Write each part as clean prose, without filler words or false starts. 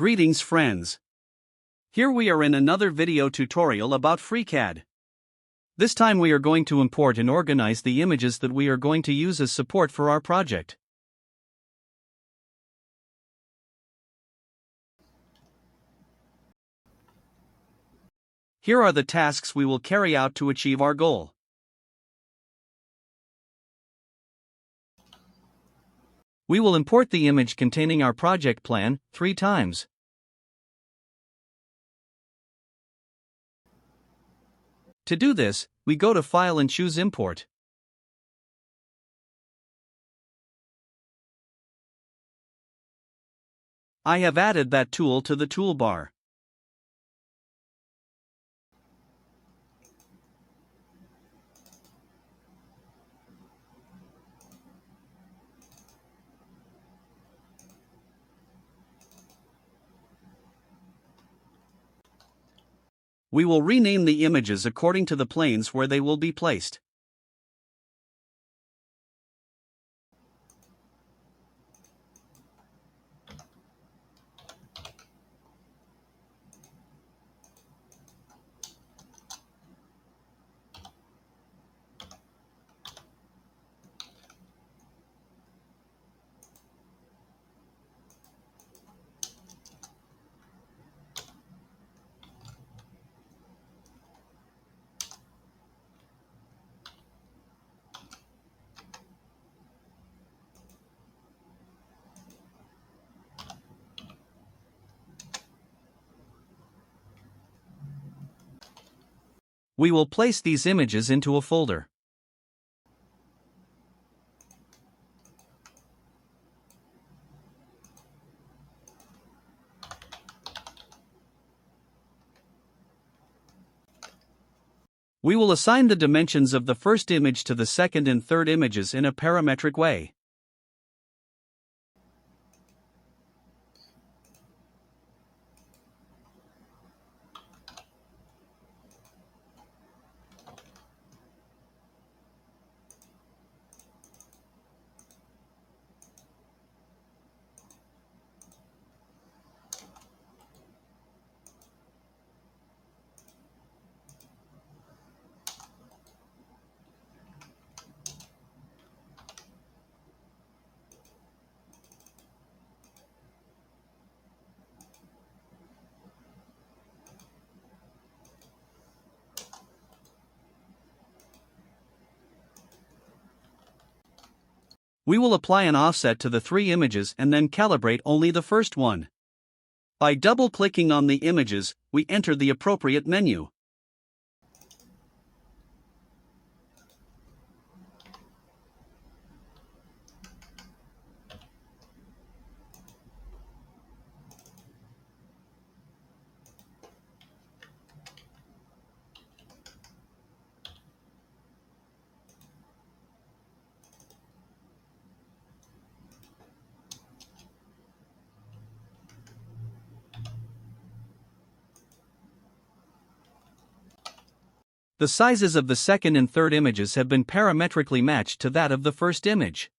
Greetings friends. Here we are in another video tutorial about FreeCAD. This time we are going to import and organize the images that we are going to use as support for our project. Here are the tasks we will carry out to achieve our goal. We will import the image containing our project plan 3 times. To do this, we go to File and choose Import. I have added that tool to the toolbar. We will rename the images according to the planes where they will be placed. We will place these images into a folder. We will assign the dimensions of the first image to the second and third images in a parametric way. We will apply an offset to the 3 images and then calibrate only the first one. By double-clicking on the images, we enter the appropriate menu. The sizes of the second and third images have been parametrically matched to that of the first image.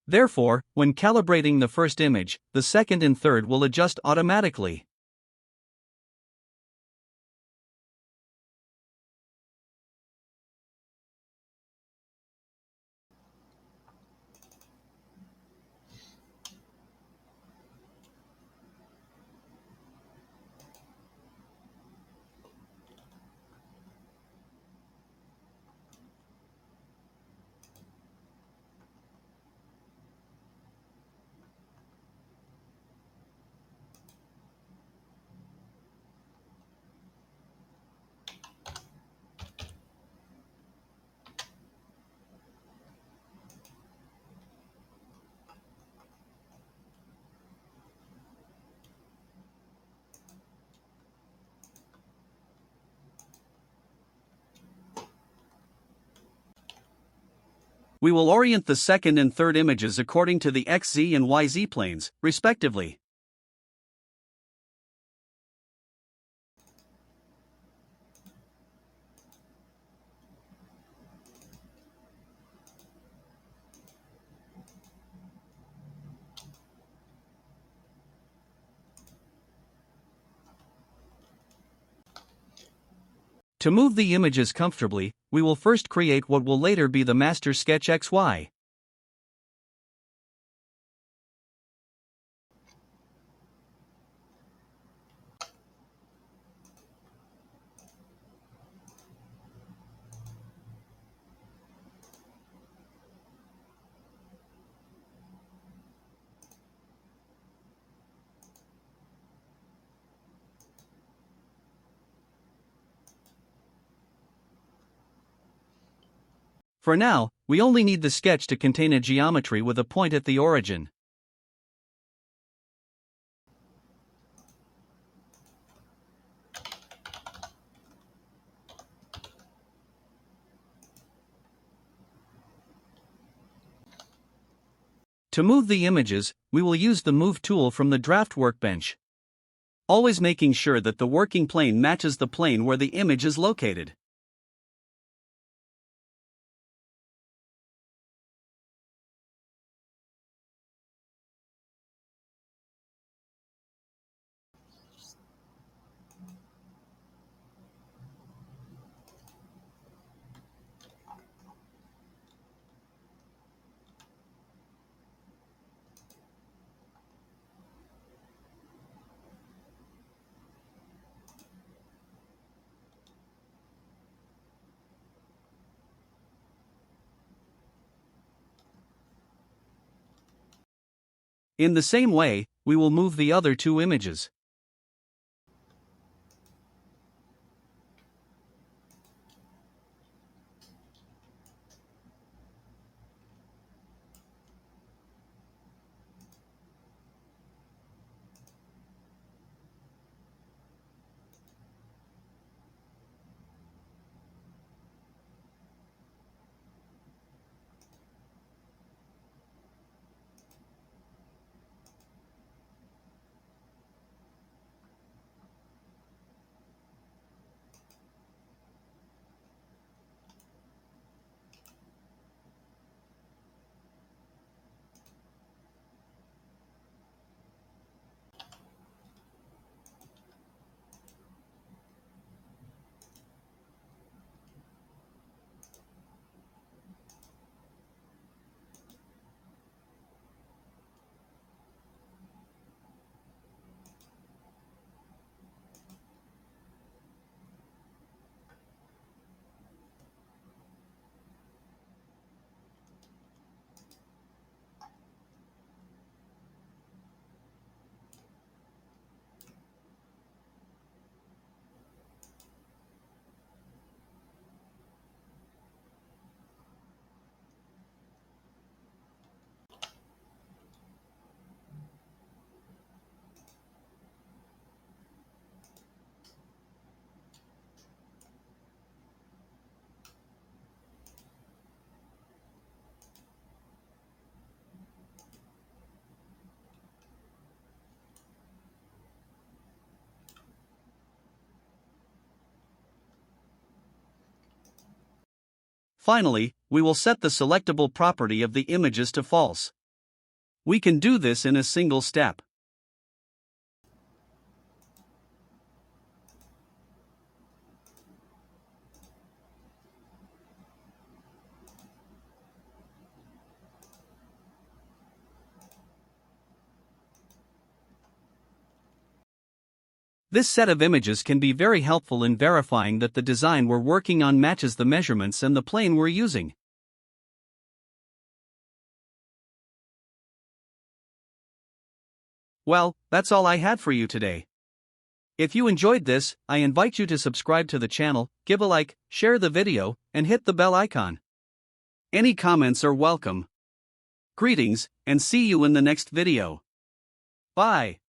Therefore, when calibrating the first image, the second and third will adjust automatically. We will orient the second and third images according to the XZ and YZ planes, respectively. To move the images comfortably, we will first create what will later be the master sketch XY. For now, we only need the sketch to contain a geometry with a point at the origin. To move the images, we will use the Move tool from the Draft workbench, always making sure that the working plane matches the plane where the image is located. In the same way, we will move the other two images. Finally, we will set the selectable property of the images to false. We can do this in a single step. This set of images can be very helpful in verifying that the design we're working on matches the measurements and the plane we're using. Well, that's all I had for you today. If you enjoyed this, I invite you to subscribe to the channel, give a like, share the video, and hit the bell icon. Any comments are welcome. Greetings, and see you in the next video. Bye.